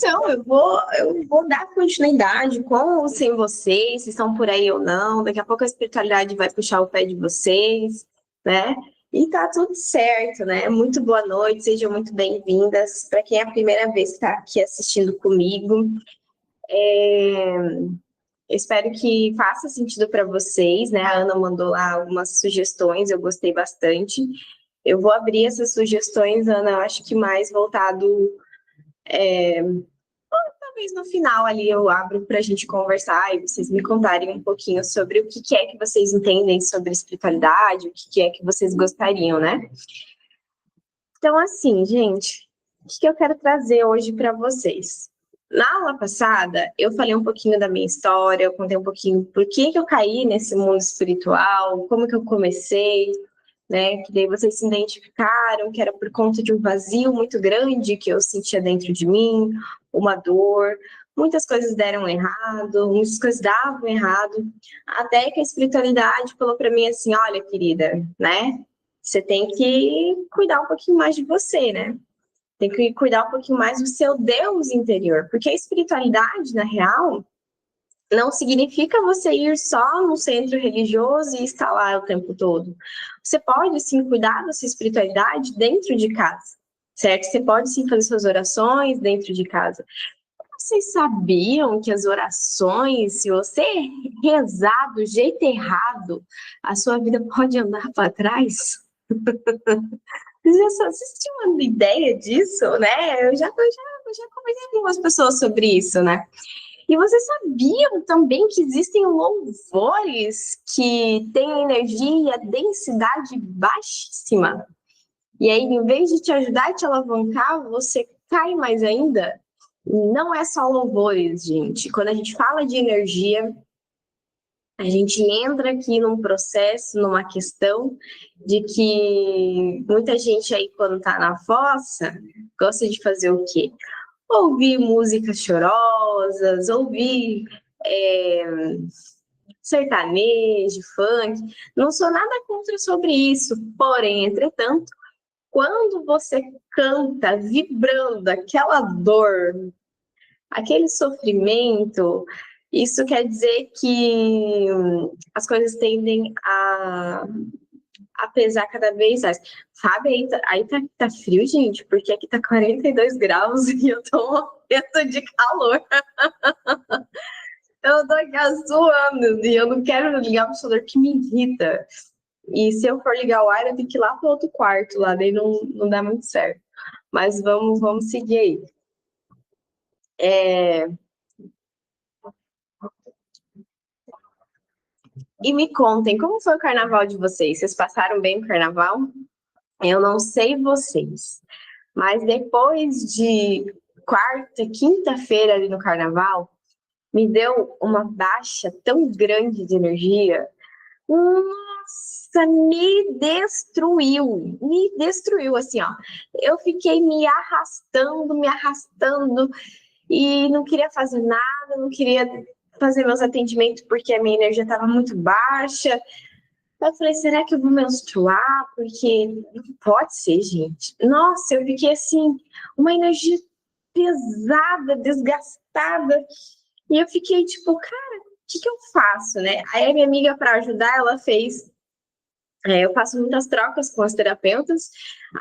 Então, eu vou dar continuidade com ou sem vocês, se estão por aí ou não. Daqui a pouco a espiritualidade vai puxar o pé de vocês, né? E tá tudo certo, né? Muito boa noite, sejam muito bem-vindas. Para quem é a primeira vez que está aqui assistindo comigo, espero que faça sentido para vocês, né? A Ana mandou lá algumas sugestões, eu gostei bastante. Eu vou abrir essas sugestões, Ana, eu acho que mais voltado. Talvez no final ali eu abro para a gente conversar e vocês me contarem um pouquinho sobre o que é que vocês entendem sobre espiritualidade, o que é que vocês gostariam, né? Então, assim, gente, o que eu quero trazer hoje para vocês? Na aula passada, eu falei um pouquinho da minha história, eu contei um pouquinho por que eu caí nesse mundo espiritual, como que eu comecei, né? Que daí vocês se identificaram que era por conta de um vazio muito grande que eu sentia dentro de mim, uma dor, muitas coisas deram errado, muitas coisas davam errado, até que a espiritualidade falou para mim assim, olha, querida, né? Você tem que cuidar um pouquinho mais de você, né? Tem que cuidar um pouquinho mais do seu Deus interior, porque a espiritualidade, na real, não significa você ir só no centro religioso e estar lá o tempo todo. Você pode, sim, cuidar da sua espiritualidade dentro de casa, certo? Você pode, sim, fazer suas orações dentro de casa. Vocês sabiam que as orações, se você rezar do jeito errado, a sua vida pode andar para trás? Vocês tinham uma ideia disso, né? Eu já conversei com algumas pessoas sobre isso, né? E vocês sabiam também que existem louvores que têm energia e densidade baixíssima? E aí, em vez de te ajudar e te alavancar, você cai mais ainda? Não é só louvores, gente. Quando a gente fala de energia, a gente entra aqui num processo, numa questão de que muita gente aí, quando tá na fossa, gosta de fazer o quê? Ouvir músicas chorosas, ouvir sertanejo, funk. Não sou nada contra sobre isso, porém, entretanto, quando você canta vibrando aquela dor, aquele sofrimento, isso quer dizer que as coisas tendem a pesar cada vez mais. Sabe, aí tá frio, gente, porque aqui tá 42 graus e eu tô morrendo de calor. Eu tô aqui suando e eu não quero ligar o ventilador que me irrita. E se eu for ligar o ar, eu tenho que ir lá pro outro quarto, lá daí não dá muito certo. Mas vamos seguir aí. E me contem, como foi o carnaval de vocês? Vocês passaram bem o carnaval? Eu não sei vocês, mas depois de quarta, quinta-feira ali no carnaval, me deu uma baixa tão grande de energia. Nossa, me destruiu assim, ó. Eu fiquei me arrastando e não queria fazer nada, não queria fazer meus atendimentos porque a minha energia estava muito baixa. Eu falei, será que eu vou menstruar? Porque não pode ser, gente. Nossa, eu fiquei assim, uma energia pesada, desgastada. E eu fiquei tipo, cara, o que eu faço, né? Aí a minha amiga, para ajudar, ela fez. Eu faço muitas trocas com as terapeutas.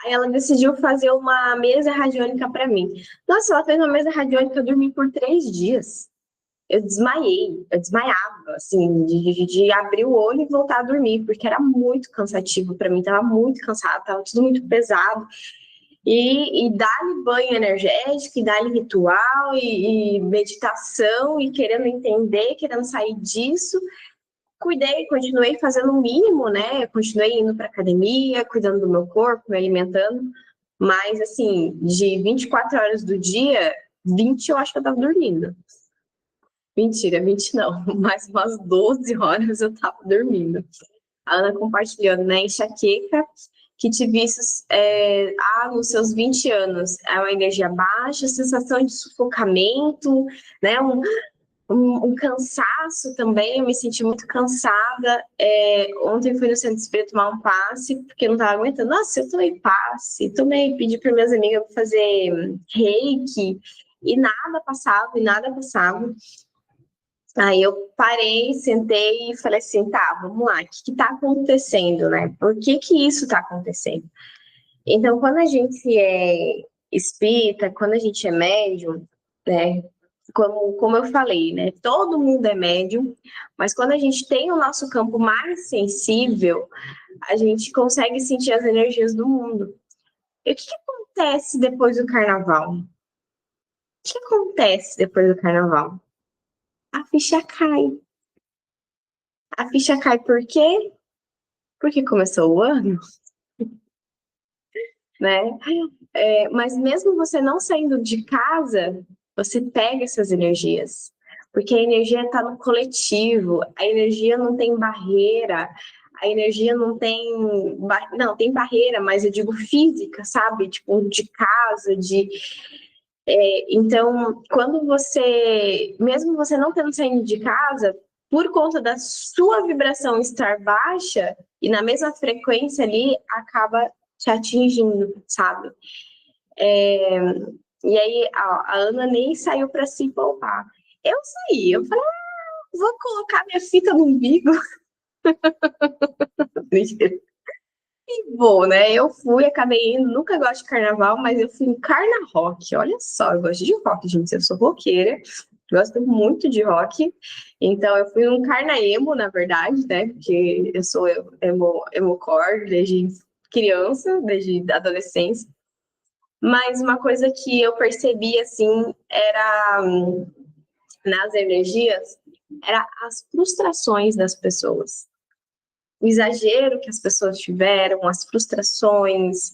Aí ela decidiu fazer uma mesa radiônica para mim. Nossa, ela fez uma mesa radiônica, eu dormi por 3 dias. Eu desmaiei, eu desmaiava, assim, de abrir o olho e voltar a dormir, porque era muito cansativo para mim, tava muito cansado, tava tudo muito pesado. E dar-lhe banho energético, e dar-lhe ritual, e meditação, e querendo entender, querendo sair disso. Cuidei, continuei fazendo o mínimo, né? Continuei indo para academia, cuidando do meu corpo, me alimentando, mas, assim, de 24 horas do dia, 20 eu acho que eu tava dormindo. Mentira, 20 não, mas umas 12 horas eu tava dormindo. A Ana compartilhando, né? Enxaqueca que te vistes nos seus 20 anos. É uma energia baixa, sensação de sufocamento, né? Um cansaço também, eu me senti muito cansada. Ontem fui no centro espírita tomar um passe, porque eu não tava aguentando. Nossa, eu tomei passe, pedi para minhas amigas fazer reiki, E nada passava, e nada passava. Aí eu parei, sentei e falei assim, tá, vamos lá, o que está acontecendo, né? Por que que isso está acontecendo? Então, quando a gente é espírita, quando a gente é médium, né? Como eu falei, né? Todo mundo é médium, mas quando a gente tem o nosso campo mais sensível, a gente consegue sentir as energias do mundo. E o que que acontece depois do carnaval? O que acontece depois do carnaval? A ficha cai. A ficha cai por quê? Porque começou o ano, né? Mas mesmo você não saindo de casa, você pega essas energias. Porque a energia está no coletivo, a energia não tem barreira, a energia não tem. Não, tem barreira, mas eu digo física, sabe? Tipo, de casa, de. Então, quando você. Mesmo você não tendo saído de casa, por conta da sua vibração estar baixa, e na mesma frequência ali, acaba te atingindo, sabe? E aí a Ana nem saiu para se poupar. Eu saí, eu falei, vou colocar minha fita no umbigo. E vou, né? Eu fui, acabei indo, nunca gosto de carnaval, mas eu fui em Carna Rock. Olha só, eu gosto de rock, gente. Eu sou roqueira, gosto muito de rock. Então eu fui num Carna Emo, na verdade, né? Porque eu sou emo-core desde criança, desde adolescência. Mas uma coisa que eu percebi, assim, era nas energias, era as frustrações das pessoas. O exagero que as pessoas tiveram, as frustrações.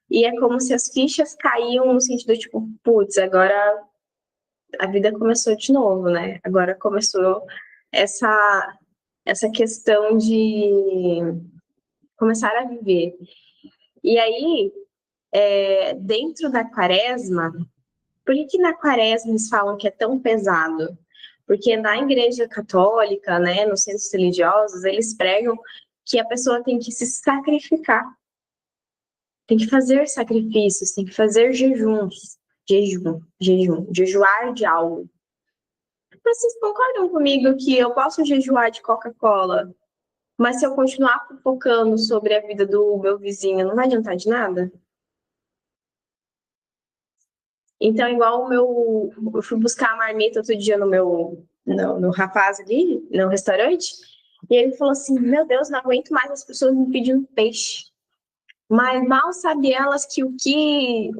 E é como se as fichas caíam no sentido, tipo, putz, agora a vida começou de novo, né? Agora começou essa, essa questão de começar a viver. E aí, dentro da quaresma, por que na quaresma eles falam que é tão pesado? Porque na igreja católica, né, nos centros religiosos, eles pregam que a pessoa tem que se sacrificar, tem que fazer sacrifícios, tem que fazer jejuns, jejuar de algo. Mas vocês concordam comigo que eu posso jejuar de Coca-Cola, mas se eu continuar focando sobre a vida do meu vizinho, não vai adiantar de nada? Então, igual eu fui buscar a marmita outro dia no rapaz ali, no restaurante, e ele falou assim, meu Deus, não aguento mais as pessoas me pedindo peixe. Mas mal sabe elas que o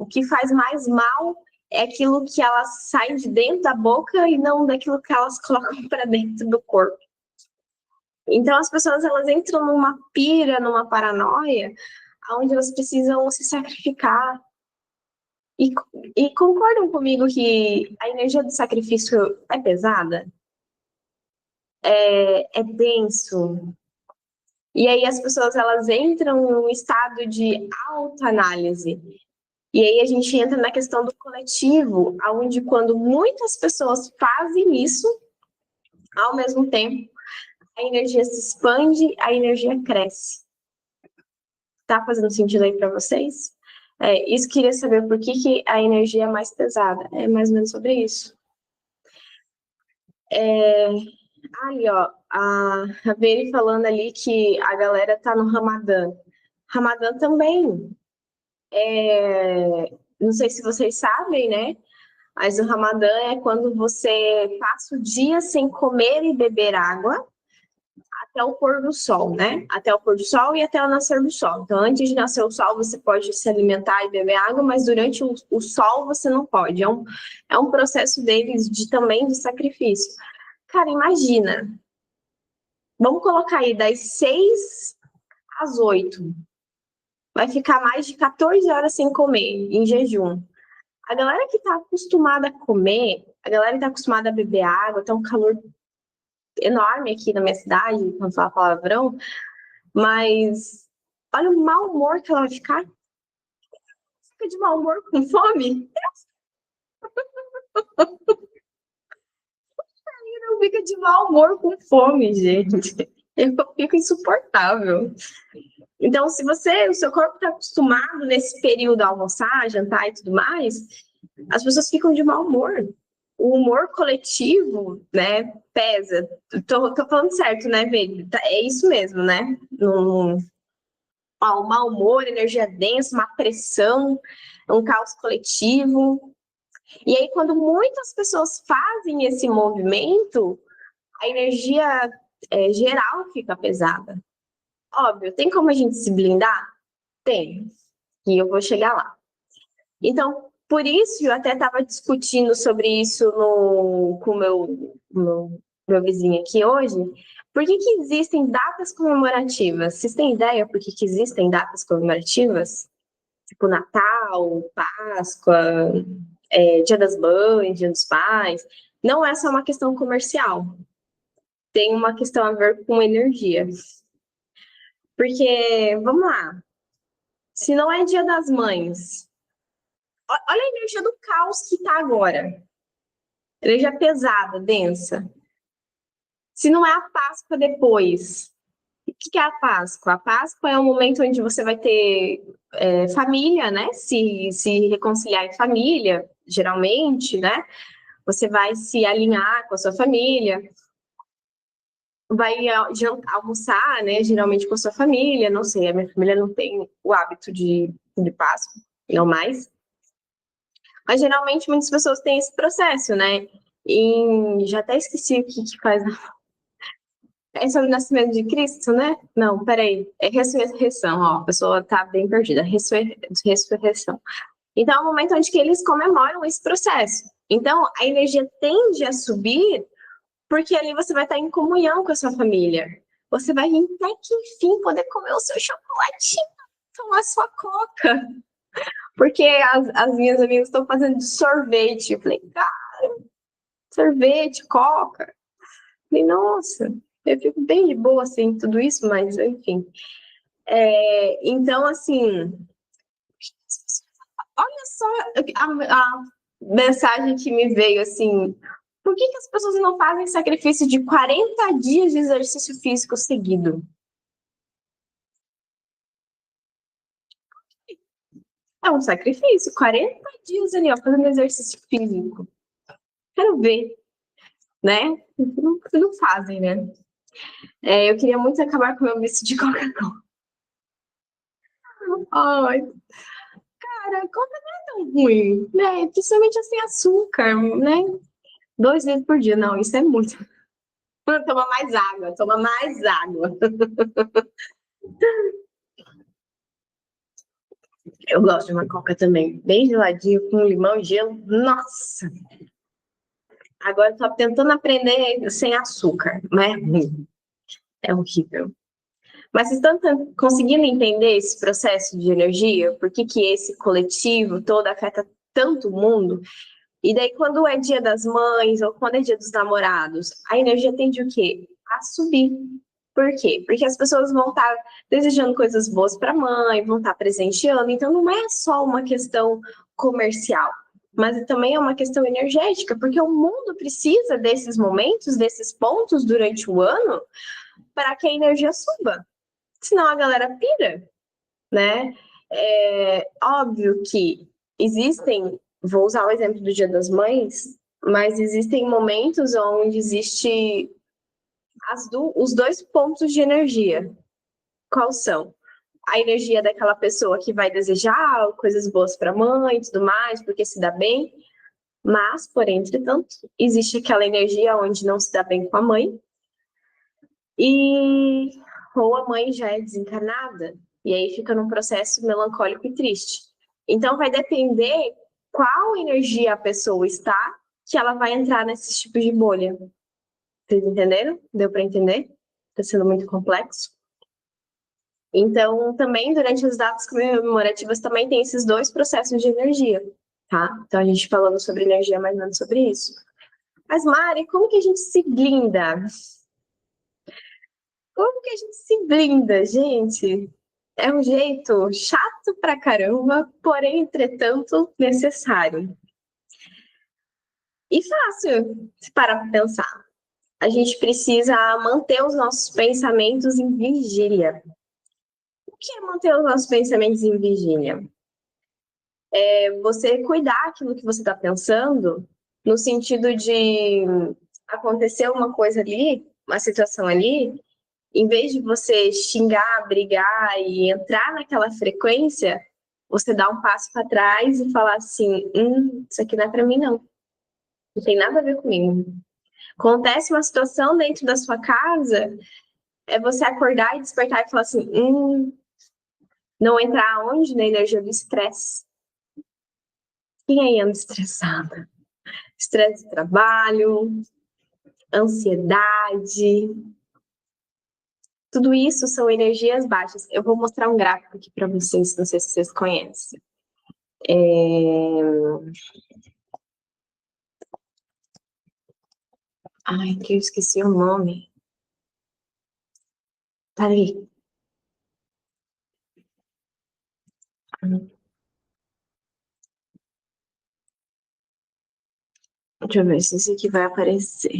que faz mais mal é aquilo que elas saem de dentro da boca e não daquilo que elas colocam para dentro do corpo. Então as pessoas elas entram numa pira, numa paranoia, onde elas precisam se sacrificar. E, e concordam comigo que a energia do sacrifício é pesada? É denso? E aí as pessoas elas entram num estado de autoanálise. E aí a gente entra na questão do coletivo, onde quando muitas pessoas fazem isso, ao mesmo tempo, a energia se expande, a energia cresce. Tá fazendo sentido aí para vocês? Isso queria saber por que a energia é mais pesada. É mais ou menos sobre isso. Ali, ó, a Veri falando ali que a galera tá no Ramadã. Ramadã também. Não sei se vocês sabem, né? Mas o Ramadã é quando você passa o dia sem comer e beber água até o pôr do sol, né? Até o pôr do sol e até o nascer do sol. Então, antes de nascer o sol, você pode se alimentar e beber água, mas durante o sol você não pode. É um processo deles também de sacrifício. Cara, imagina. Vamos colocar aí das 6 às 8. Vai ficar mais de 14 horas sem comer, em jejum. A galera que está acostumada a comer, a galera que está acostumada a beber água, tá um calor enorme aqui na minha cidade, quando fala palavrão, mas olha o mau humor que ela vai ficar. Fica de mau humor com fome? Não fica de mau humor com fome, gente. Eu fico insuportável. Então, se o seu corpo está acostumado nesse período a almoçar, jantar e tudo mais, as pessoas ficam de mau humor. O humor coletivo, né, pesa. Tô falando certo, né, Vê? É isso mesmo, né? Um mau humor, energia densa, uma pressão, um caos coletivo. E aí, quando muitas pessoas fazem esse movimento, a energia geral fica pesada. Óbvio, tem como a gente se blindar? Tem. E eu vou chegar lá. Então, por isso, eu até estava discutindo sobre isso com o meu vizinho aqui hoje. Por que existem datas comemorativas? Vocês têm ideia por que existem datas comemorativas? Tipo Natal, Páscoa, Dia das Mães, Dia dos Pais. Não é só uma questão comercial. Tem uma questão a ver com energia. Porque, vamos lá, se não é Dia das Mães, olha a energia do caos que está agora. Energia pesada, densa. Se não é a Páscoa depois, o que é a Páscoa? A Páscoa é um momento onde você vai ter família, né? Se reconciliar em família, geralmente, né? Você vai se alinhar com a sua família, vai almoçar, né? Geralmente com a sua família. Não sei, a minha família não tem o hábito de Páscoa, não mais. Mas geralmente muitas pessoas têm esse processo, né? E já até esqueci o que faz. É sobre o nascimento de Cristo, né? Não, peraí. É ressurreição, ó. A pessoa tá bem perdida. Ressurreição. Então, é o momento onde que eles comemoram esse processo. Então, a energia tende a subir porque ali você vai estar em comunhão com a sua família. Você vai até que, enfim, poder comer o seu chocolatinho, tomar a sua coca. Porque as minhas amigas estão fazendo sorvete. Eu falei, cara, sorvete, coca. Eu falei, nossa, eu fico bem de boa, assim, tudo isso, mas, enfim. Então, assim, olha só a mensagem que me veio, assim, por que as pessoas não fazem sacrifício de 40 dias de exercício físico seguido? É um sacrifício, 40 dias ali, ó, fazendo exercício físico. Quero ver, né? Não fazem, né? Eu queria muito acabar com o meu vício de Coca-Cola. Ai, cara, Coca não é tão ruim, né? Principalmente sem açúcar, né? 2 litros por dia, não, isso é muito. Toma mais água, toma mais água. Eu gosto de uma Coca também, bem geladinho, com limão e gelo. Nossa! Agora eu tô tentando aprender sem açúcar, mas é ruim. É horrível. Mas vocês estão conseguindo entender esse processo de energia? Por que esse coletivo todo afeta tanto o mundo? E daí, quando é dia das mães ou quando é dia dos namorados, a energia tende o quê? A subir. Por quê? Porque as pessoas vão estar desejando coisas boas para a mãe, vão estar presenteando. Então, não é só uma questão comercial, mas também é uma questão energética, porque o mundo precisa desses momentos, desses pontos durante o ano, para que a energia suba. Senão a galera pira, né? É óbvio que existem, vou usar o exemplo do Dia das Mães, mas existem momentos onde existe os dois pontos de energia. Quais são? A energia daquela pessoa que vai desejar coisas boas para a mãe e tudo mais, porque se dá bem, mas, porém, entretanto, existe aquela energia onde não se dá bem com a mãe, e ou a mãe já é desencarnada, e aí fica num processo melancólico e triste. Então, vai depender qual energia a pessoa está, que ela vai entrar nesses tipos de bolha. Vocês entenderam? Deu para entender? Está sendo muito complexo. Então, também, durante as datas comemorativas, também tem esses dois processos de energia, tá? Então, a gente falando sobre energia, mais ou menos sobre isso. Mas, Mari, como que a gente se blinda? Como que a gente se blinda, gente? É um jeito chato pra caramba, porém, entretanto, necessário. E fácil, se parar pra pensar. A gente precisa manter os nossos pensamentos em vigília. O que é manter os nossos pensamentos em vigília? Você cuidar aquilo que você está pensando, no sentido de acontecer uma coisa ali, uma situação ali, em vez de você xingar, brigar e entrar naquela frequência, você dá um passo para trás e falar assim: isso aqui não é para mim, não. Não tem nada a ver comigo. Acontece uma situação dentro da sua casa, é você acordar e despertar e falar assim: não entrar onde? Na energia do estresse. Quem aí anda estressada? Estresse de trabalho, ansiedade. Tudo isso são energias baixas. Eu vou mostrar um gráfico aqui para vocês, não sei se vocês conhecem. Ai, que eu esqueci o nome. Tá ali. Deixa eu ver se esse aqui vai aparecer.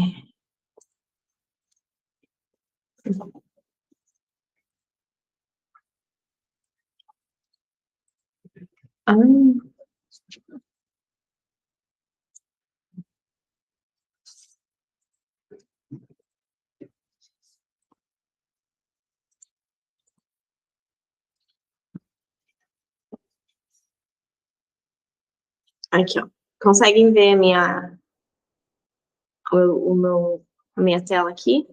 Ah, aqui, ó. Conseguem ver a minha tela aqui?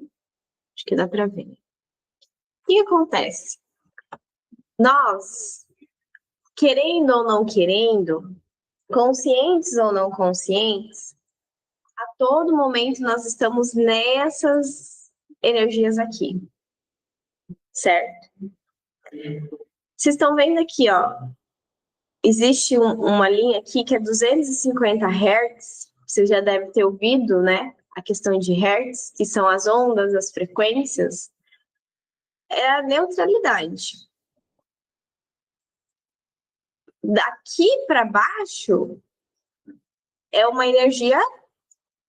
Acho que dá para ver. O que acontece? Nós, querendo ou não querendo, conscientes ou não conscientes, a todo momento nós estamos nessas energias aqui, certo? Vocês estão vendo aqui, ó, existe uma linha aqui que é 250 Hz, você já deve ter ouvido, né? A questão de Hertz, que são as ondas, as frequências, é a neutralidade. Daqui para baixo é uma energia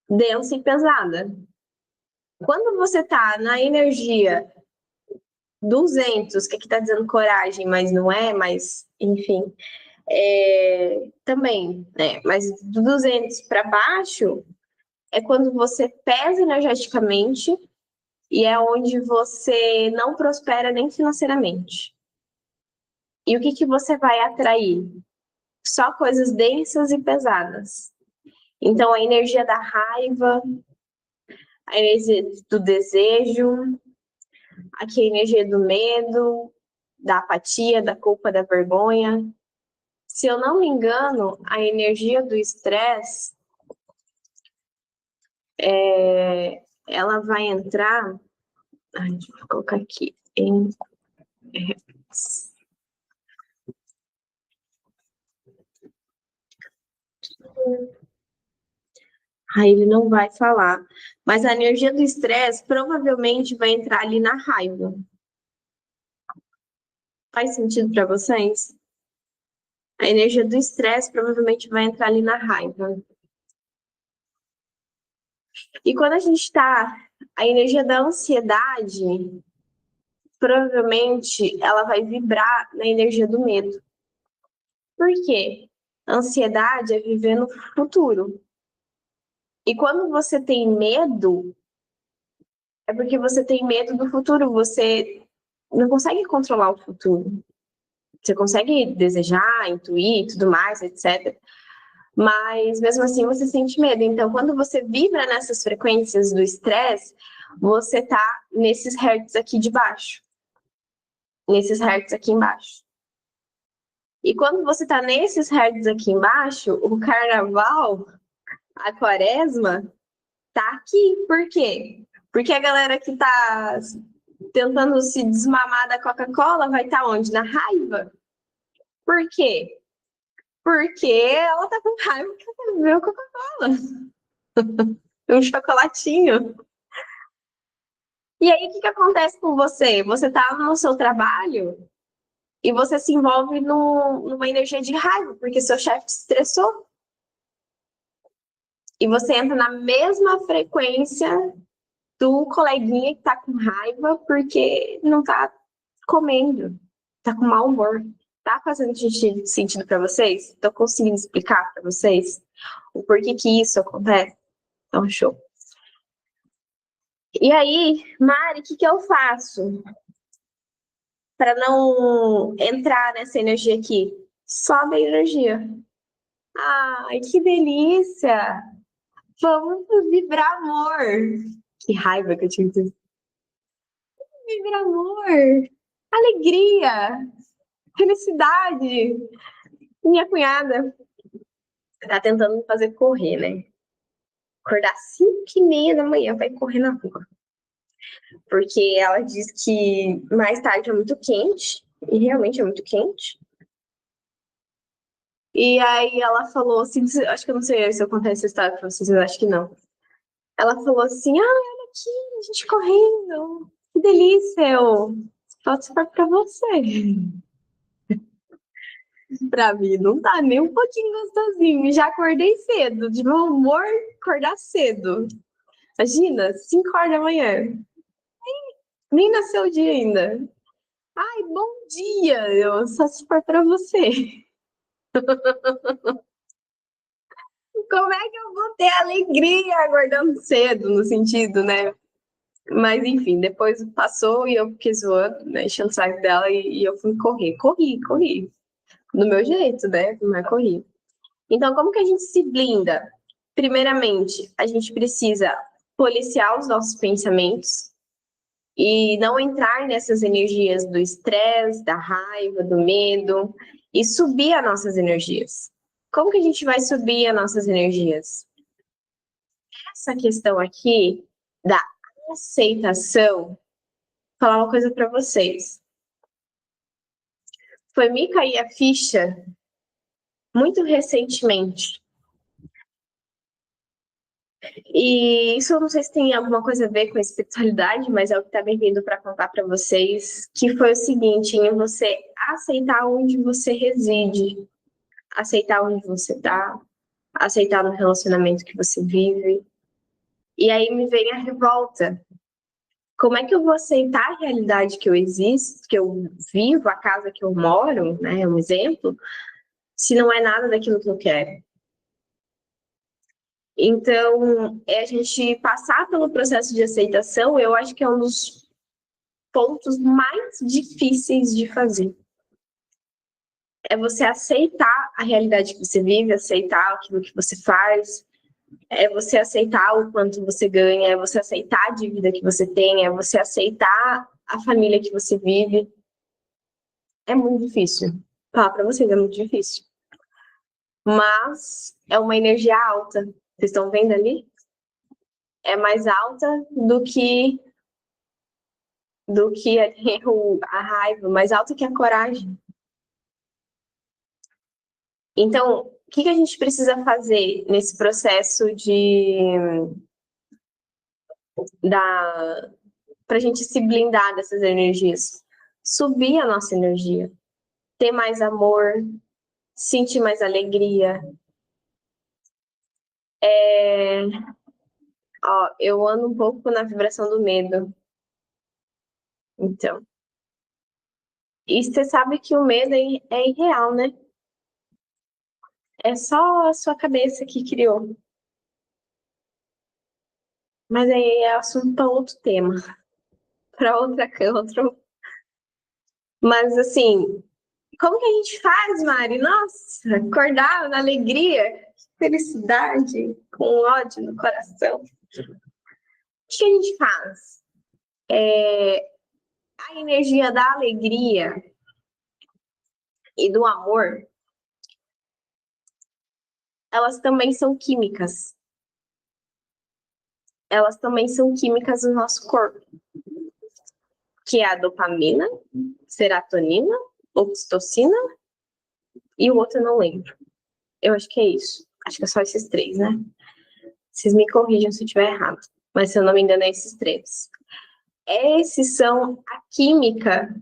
densa e pesada. Quando você está na energia 200, que aqui está dizendo coragem, mas não é, mas enfim, também, né? Mas do 200 para baixo é quando você pesa energeticamente e é onde você não prospera nem financeiramente. E o que que você vai atrair? Só coisas densas e pesadas. Então, a energia da raiva, a energia do desejo, aqui a energia do medo, da apatia, da culpa, da vergonha. Se eu não me engano, a energia do estresse, ela vai entrar. Ai, deixa eu colocar aqui em. Aí ele não vai falar. Mas a energia do estresse provavelmente vai entrar ali na raiva. Faz sentido para vocês? A energia do estresse provavelmente vai entrar ali na raiva. E quando a gente está. A energia da ansiedade, provavelmente ela vai vibrar na energia do medo. Por quê? Ansiedade é viver no futuro. E quando você tem medo, é porque você tem medo do futuro. Você não consegue controlar o futuro. Você consegue desejar, intuir, tudo mais, etc. Mas mesmo assim você sente medo. Então, quando você vibra nessas frequências do estresse, você tá nesses hertz aqui de baixo, nesses hertz aqui embaixo. E quando você tá nesses hertz aqui embaixo, o carnaval, a quaresma, tá aqui. Por quê? Porque a galera que tá tentando se desmamar da Coca-Cola vai estar onde? Na raiva. Por quê? Porque ela tá com raiva que ela bebeu Coca-Cola. Um chocolatinho. E aí, o que acontece com você? Você tá no seu trabalho e você se envolve numa energia de raiva, porque seu chefe te estressou. E você entra na mesma frequência do coleguinha que tá com raiva porque não tá comendo, tá com mau humor. Tá fazendo sentido para vocês? Tô conseguindo explicar para vocês o porquê que isso acontece? Então, show. E aí, Mari, o que eu faço para não entrar nessa energia aqui? Sobe a energia. Ai, que delícia! Vamos vibrar amor. Que raiva que eu tive. Vibrar amor, alegria, felicidade. Minha cunhada tá tentando me fazer correr, né? Acordar 5h30 da manhã pra ir correr na rua. Porque ela diz que mais tarde é muito quente, e realmente é muito quente. E aí ela falou assim, acho que eu não sei se eu contei essa história pra vocês, eu acho que não. Ela falou assim, olha aqui, a gente correndo, que delícia, eu faço pra você. Pra mim não tá nem um pouquinho gostosinho, já acordei cedo, de meu humor acordar cedo. Imagina, 5 horas da manhã, nem nasceu o dia ainda. Ai, bom dia, eu só se for pra você. Como é que eu vou ter alegria acordando cedo, no sentido, né? Mas enfim, depois passou e eu fiquei zoando, né, enchendo o saco dela e eu fui correr. Corri. Do meu jeito, né? Mas corri. Então, como que a gente se blinda? Primeiramente, a gente precisa policiar os nossos pensamentos e não entrar nessas energias do estresse, da raiva, do medo e subir as nossas energias. Como que a gente vai subir as nossas energias? Essa questão aqui da aceitação, vou falar uma coisa para vocês. Foi me cair a ficha muito recentemente. E isso eu não sei se tem alguma coisa a ver com a espiritualidade, mas é o que está bem vindo para contar para vocês, que foi o seguinte, em você aceitar onde você reside, aceitar onde você está, aceitar no relacionamento que você vive. E aí me vem a revolta. Como é que eu vou aceitar a realidade que eu existo, que eu vivo, a casa que eu moro, né, é um exemplo, se não é nada daquilo que eu quero? Então, a gente passar pelo processo de aceitação, eu acho que é um dos pontos mais difíceis de fazer. É você aceitar a realidade que você vive, aceitar aquilo que você faz, é você aceitar o quanto você ganha, é você aceitar a dívida que você tem, é você aceitar a família que você vive. É muito difícil. Falar para vocês, é muito difícil. Mas é uma energia alta. Vocês estão vendo ali? É mais alta do que a raiva, mais alta que a coragem. Então, o que a gente precisa fazer nesse processo para a gente se blindar dessas energias? Subir a nossa energia, ter mais amor, sentir mais alegria. Eu ando um pouco na vibração do medo. Então, e você sabe que o medo é irreal, né? É só a sua cabeça que criou. Mas aí é assunto para outro tema, para outro. Mas assim, como que a gente faz, Mari? Nossa, acordar na alegria, felicidade, com ódio no coração. O que a gente faz? A energia da alegria e do amor, elas também são químicas. Elas também são químicas do nosso corpo, que é a dopamina, serotonina, oxitocina e o outro eu não lembro. Eu acho que é isso. Acho que é só esses três, né? Vocês me corrijam se eu estiver errado. Mas se eu não me engano, é esses três. Esses são a química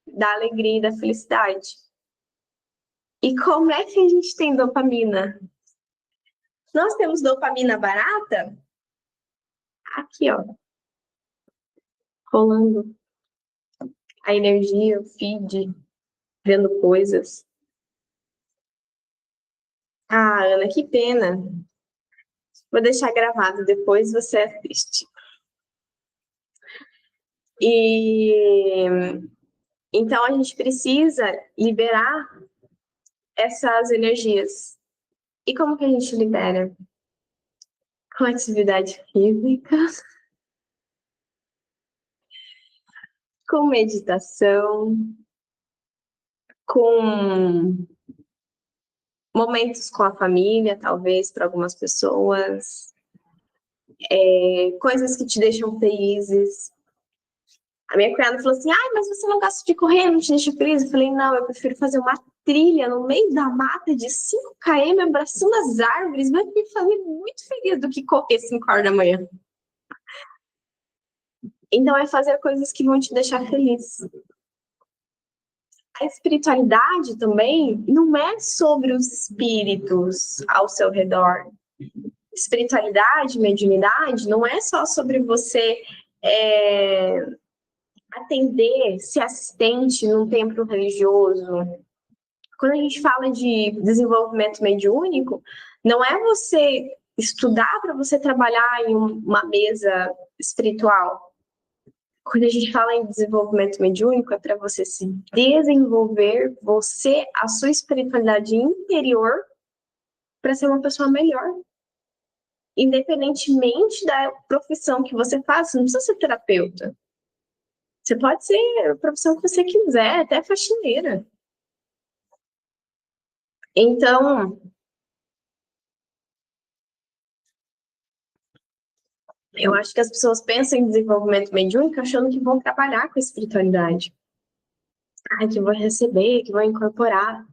da alegria e da felicidade. E como é que a gente tem dopamina? Nós temos dopamina barata aqui, ó, rolando. a energia, o feed, vendo coisas. Ah, Ana, que pena. Vou deixar gravado, depois você assiste. E então a gente precisa liberar essas energias. E como que a gente libera? Com atividade física, com meditação, com momentos com a família, talvez, para algumas pessoas, coisas que te deixam felizes. A minha cunhada falou assim, ai, mas você não gosta de correr, não te deixa feliz? Eu falei, não, eu prefiro fazer uma trilha no meio da mata de 5 km, abraçando as árvores, vai me fazer muito feliz do que correr 5 horas da manhã. Então, é fazer coisas que vão te deixar feliz. A espiritualidade também não é sobre os espíritos ao seu redor. Espiritualidade, mediunidade, não é só sobre você atender, ser assistente num templo religioso. Quando a gente fala de desenvolvimento mediúnico, não é você estudar para você trabalhar em uma mesa espiritual. Quando a gente fala em desenvolvimento mediúnico, é para você se desenvolver, você, a sua espiritualidade interior, para ser uma pessoa melhor. Independentemente da profissão que você faz, você não precisa ser terapeuta. Você pode ser a profissão que você quiser, até faxineira. Então, eu acho que as pessoas pensam em desenvolvimento mediúnico achando que vão trabalhar com a espiritualidade. Ai, que vão receber, que vão incorporar.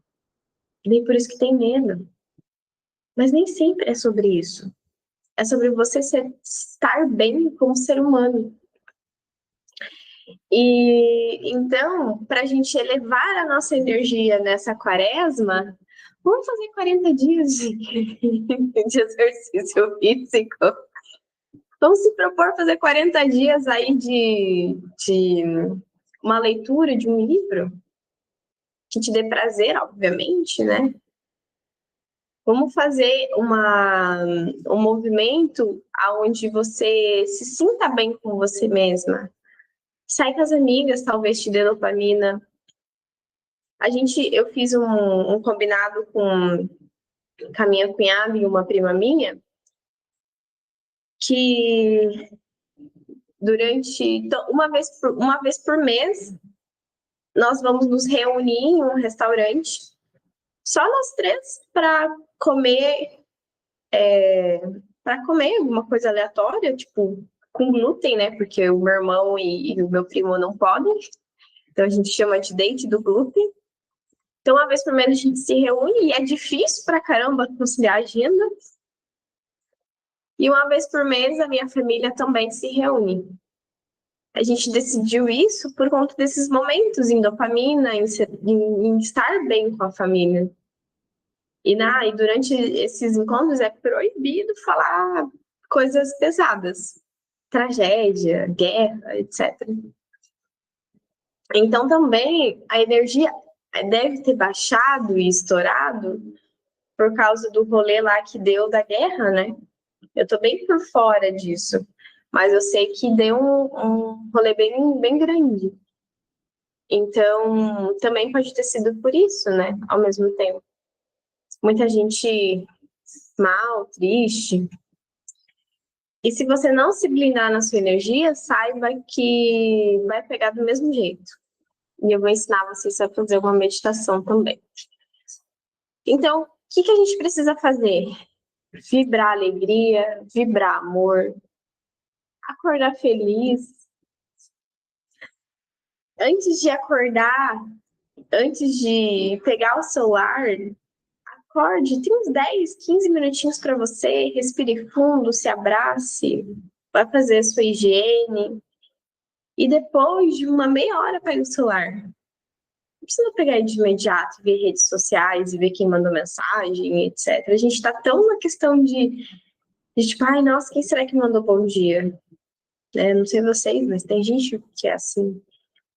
E nem por isso que tem medo. Mas nem sempre é sobre isso. É sobre você estar bem como ser humano. E então, para a gente elevar a nossa energia nessa quaresma, vamos fazer 40 dias de exercício físico. Vamos se propor fazer 40 dias aí de uma leitura de um livro que te dê prazer, obviamente, né? Vamos fazer um movimento onde você se sinta bem com você mesma. Sai com as amigas, talvez te dê dopamina. Eu fiz um combinado com a minha cunhada e uma prima minha, que uma vez por mês, nós vamos nos reunir em um restaurante, só nós três, comer, para comer alguma coisa aleatória, tipo, com glúten, né? Porque o meu irmão e o meu primo não podem. Então a gente chama de date do glúten. Então, uma vez por mês a gente se reúne e é difícil pra caramba conciliar a agenda. E uma vez por mês a minha família também se reúne. A gente decidiu isso por conta desses momentos em dopamina, em estar bem com a família. E durante esses encontros é proibido falar coisas pesadas, tragédia, guerra, etc. Então também a energia deve ter baixado e estourado por causa do rolê lá que deu da guerra, né? Eu tô bem por fora disso, mas eu sei que deu um rolê bem grande. Então, também pode ter sido por isso, né? Ao mesmo tempo. Muita gente mal, triste. E se você não se blindar na sua energia, saiba que vai pegar do mesmo jeito. E eu vou ensinar vocês a fazer uma meditação também. Então, o que a gente precisa fazer? Vibrar alegria, vibrar amor, acordar feliz. Antes de acordar, antes de pegar o celular, acorde, tem uns 10, 15 minutinhos para você, respire fundo, se abrace, vai fazer a sua higiene. E depois de uma meia hora, pega o celular. Não precisa pegar ele de imediato, ver redes sociais e ver quem mandou mensagem, etc. A gente está tão na questão de tipo, ai, nossa, quem será que mandou bom dia? Não sei vocês, mas tem gente que é assim.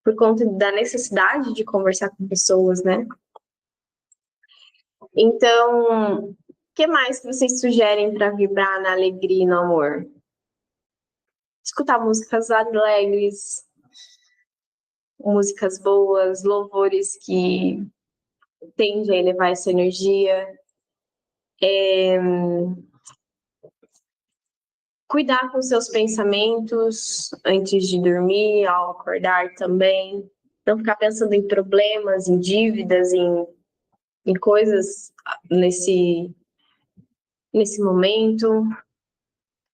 por conta da necessidade de conversar com pessoas, né? Então, o que mais que vocês sugerem para vibrar na alegria e no amor? Escutar músicas alegres, músicas boas, louvores que tendem a elevar essa energia. Cuidar com seus pensamentos antes de dormir, ao acordar também. Não ficar pensando em problemas, em dívidas, em coisas nesse momento.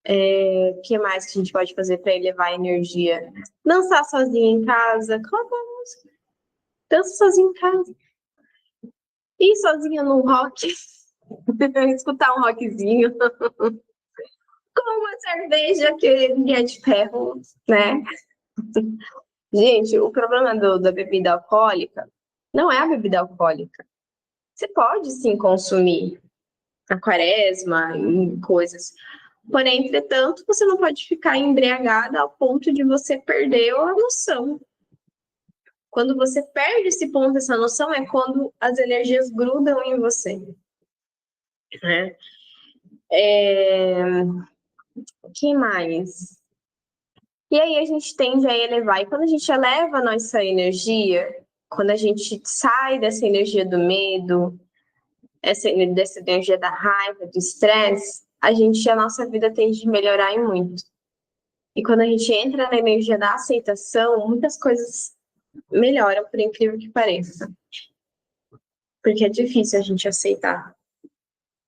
O que mais que a gente pode fazer para elevar a energia? Dançar sozinha em casa, coloca uma música. Dança sozinha em casa. Ir sozinha no rock. Escutar um rockzinho. Com uma cerveja que ninguém é de ferro, né? Gente, o problema da bebida alcoólica não é a bebida alcoólica. Você pode sim consumir a quaresma e coisas. Porém, entretanto, você não pode ficar embriagada ao ponto de você perder a noção. Quando você perde esse ponto, essa noção, é quando as energias grudam em você. Né? O que mais? E aí a gente tende a elevar. E quando a gente eleva a nossa energia, quando a gente sai dessa energia do medo, dessa energia da raiva, do estresse, a nossa vida tende a melhorar em muito. E quando a gente entra na energia da aceitação, muitas coisas melhoram, por incrível que pareça. Porque é difícil a gente aceitar.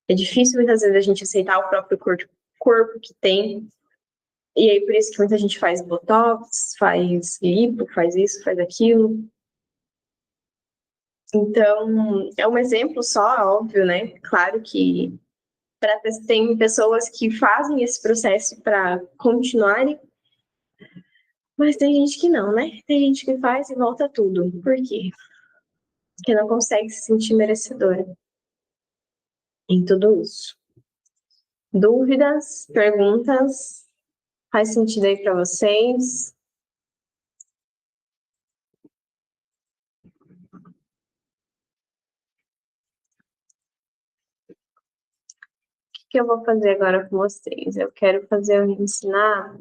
É difícil muitas vezes a gente aceitar o próprio corpo que tem. E aí por isso que muita gente faz botox, faz lipo, faz isso, faz aquilo. Então, é um exemplo só, óbvio, né? Claro que tem pessoas que fazem esse processo para continuarem, mas tem gente que não, né? Tem gente que faz e volta tudo. Por quê? Porque não consegue se sentir merecedora em tudo isso. Dúvidas, perguntas? Faz sentido aí para vocês? O que eu vou fazer agora com vocês? Eu quero ensinar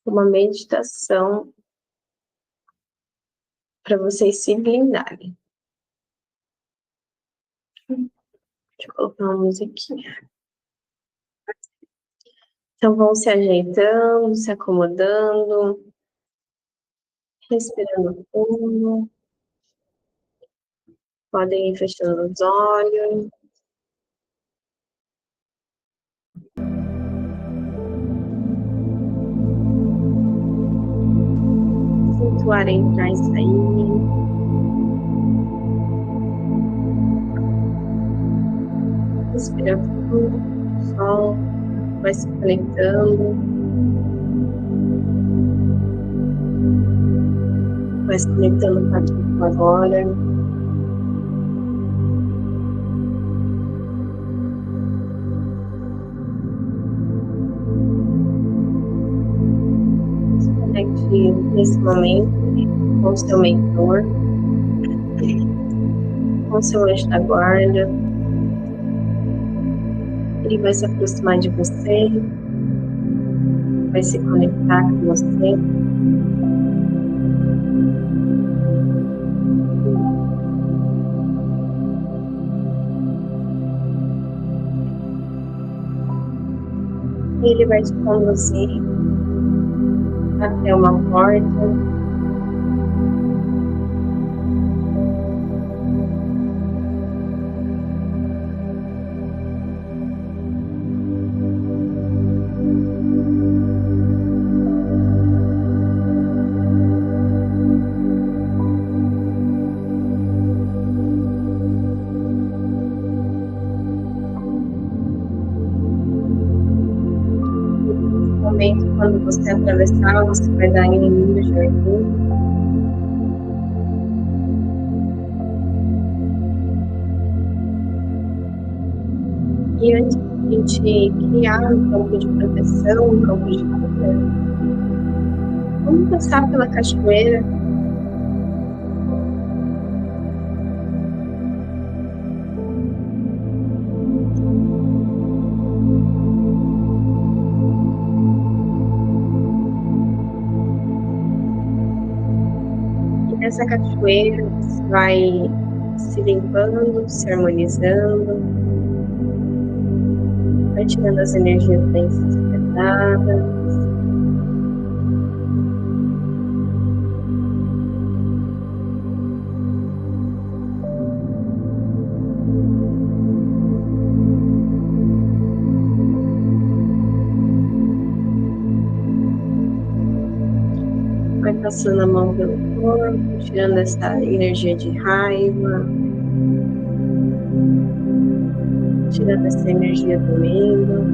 uma meditação para vocês se blindarem. Deixa eu colocar uma musiquinha. Então, vão se ajeitando, se acomodando, respirando fundo. Podem ir fechando os olhos. Sinto o ar entrar e sair. Respira fundo, o sol vai se conectando. Vai se conectando com aqui com agora. Se conecte nesse momento com o seu mentor, com o seu anjo da guarda. Ele vai se aproximar de você, vai se conectar com você. Ele vai te conduzir até uma porta. Quando você atravessar, você vai dar em mim do jardim. E antes de a gente criar um campo de proteção, um campo de cura, Vamos passar pela cachoeira. E nessa cachoeira você vai se limpando, se harmonizando, vai tirando as energias densas e pesadas. Vai passando a mão pelo corpo, tirando essa energia de raiva, tirando essa energia do medo.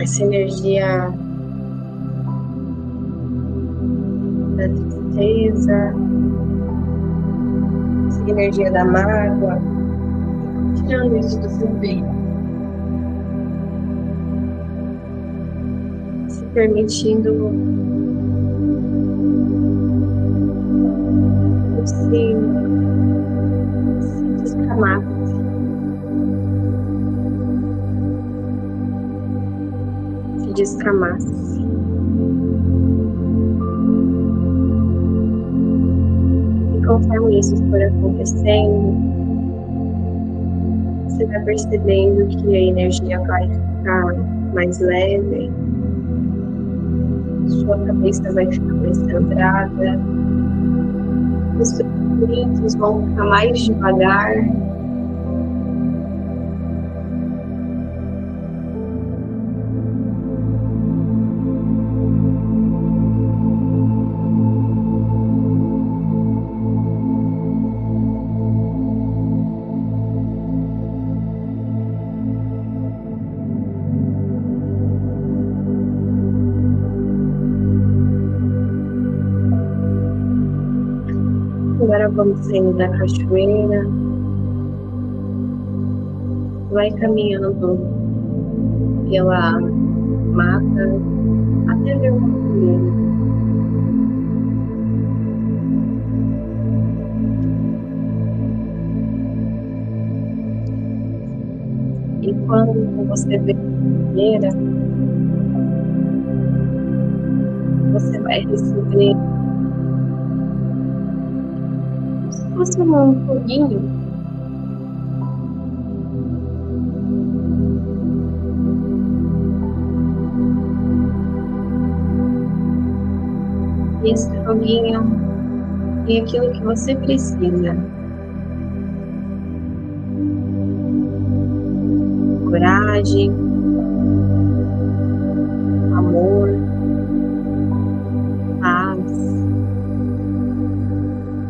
Essa energia da tristeza, essa energia da mágoa, tirando isso do seu peito. Se permitindo se descamar. Se descamasse. E conforme isso for acontecendo, você vai percebendo que a energia vai ficar mais leve, sua cabeça vai ficar mais centrada, os pensamentos vão ficar mais devagar. Agora vamos saindo da cachoeira, vai caminhando pela mata até ver uma fogueira. E quando você vê a fogueira, você vai receber se fosse um foguinho. E esse foguinho é aquilo que você precisa. Coragem, amor, paz,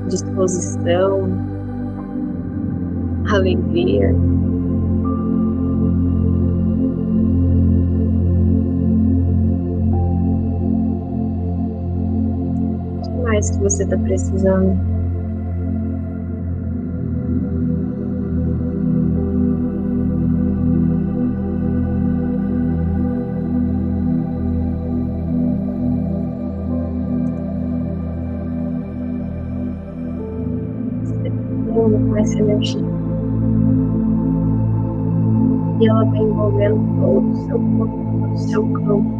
disposição, alegria. O que mais que você está precisando? Com essa energia. E ela vai envolvendo todo o seu corpo, todo o seu campo.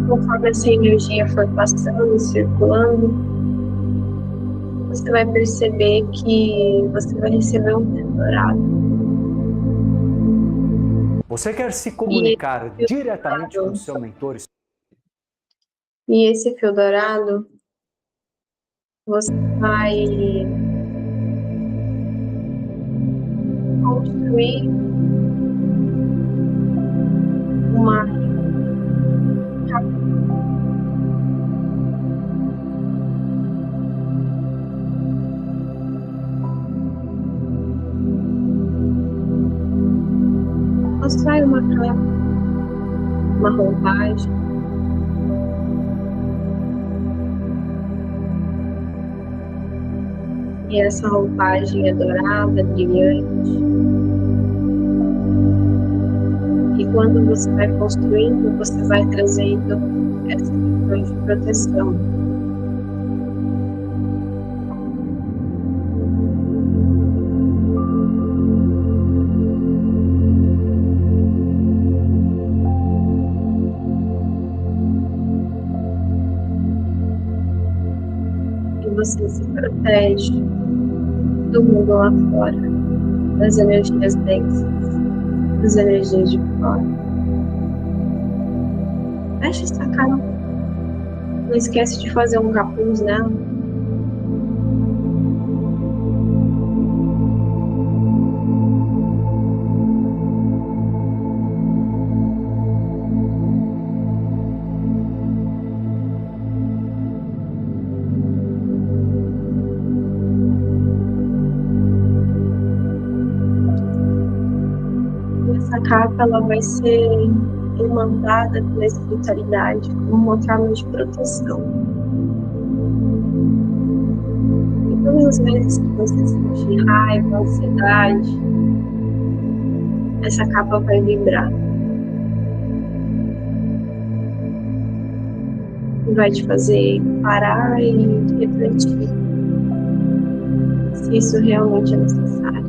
Conforme essa energia for passando, circulando, você vai perceber que você vai receber um fio dourado. Você quer se comunicar diretamente com o seu mentor? E esse fio dourado, você vai construir uma constrói uma cama, uma roupagem, E essa roupagem é dourada, brilhante. E quando você vai construindo, você vai trazendo essa questão de proteção. E você se protege do mundo lá fora, das energias densas, das energias de fora. Fecha essa cara. Não esquece de fazer um capuz nela. E essa capa ela vai ser imantada pela espiritualidade como uma forma de proteção. E todas as vezes que você sentir raiva, ansiedade, essa capa vai vibrar. E vai te fazer parar e refletir se isso realmente é necessário.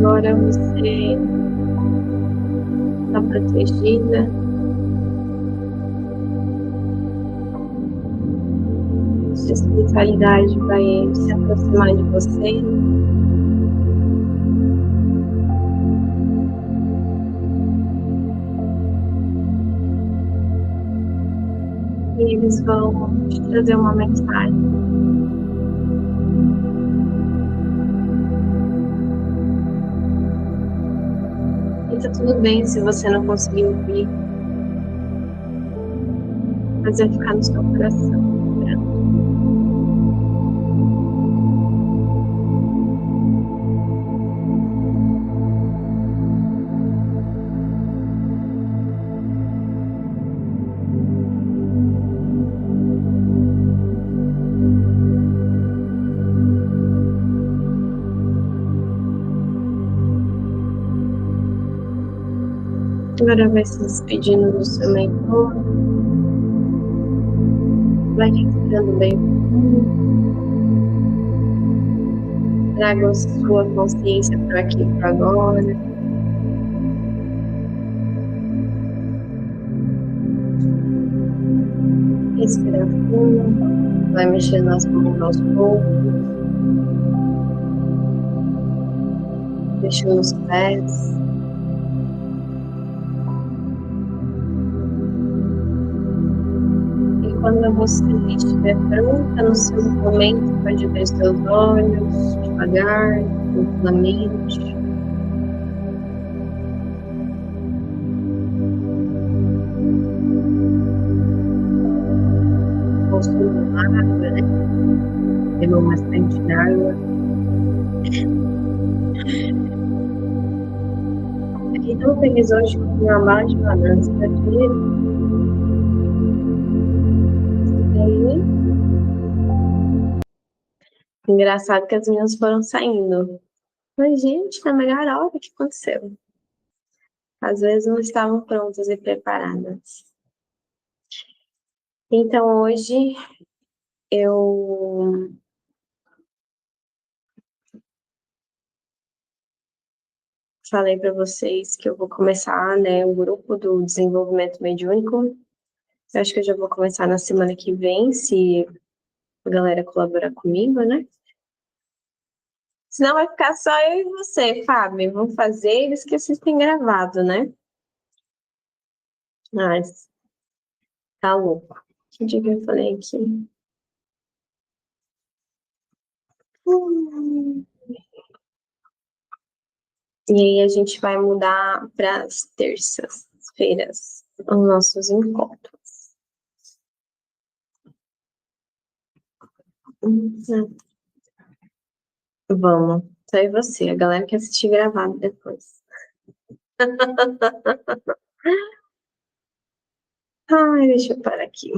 Agora você está protegida. Sua espiritualidade vai se aproximar de você. E eles vão te trazer uma mensagem. E tá tudo bem se você não conseguir ouvir. Mas vai ficar no seu coração. Agora vai se despedindo do seu mentor. Vai respirando bem. Traga a sua consciência para aqui e para agora. Respira fundo. Vai mexendo as mãos aos poucos. Mexendo os pés. Quando você estiver pronta no seu momento, pode abrir seus olhos devagar, tranquilamente. Consumo água, né? Bebam bastante água. Fiquei tão feliz hoje com uma bala de banana, você acredita? Engraçado que as meninas foram saindo. Mas, gente, na melhor hora, o que aconteceu? Às vezes não estavam prontas e preparadas. Então, hoje, eu falei para vocês que eu vou começar, né, o grupo do desenvolvimento mediúnico. Eu acho que eu já vou começar na semana que vem, se a galera colaborar comigo, né? Senão vai ficar só eu e você, Fábio. Vamos fazer eles que assistem gravado, né? Mas tá louco. Que dia que eu falei aqui? E aí a gente vai mudar para as terças-feiras os nossos encontros. Vamos. Só e você, a galera que assistir gravado depois. Ai, deixa eu parar aqui.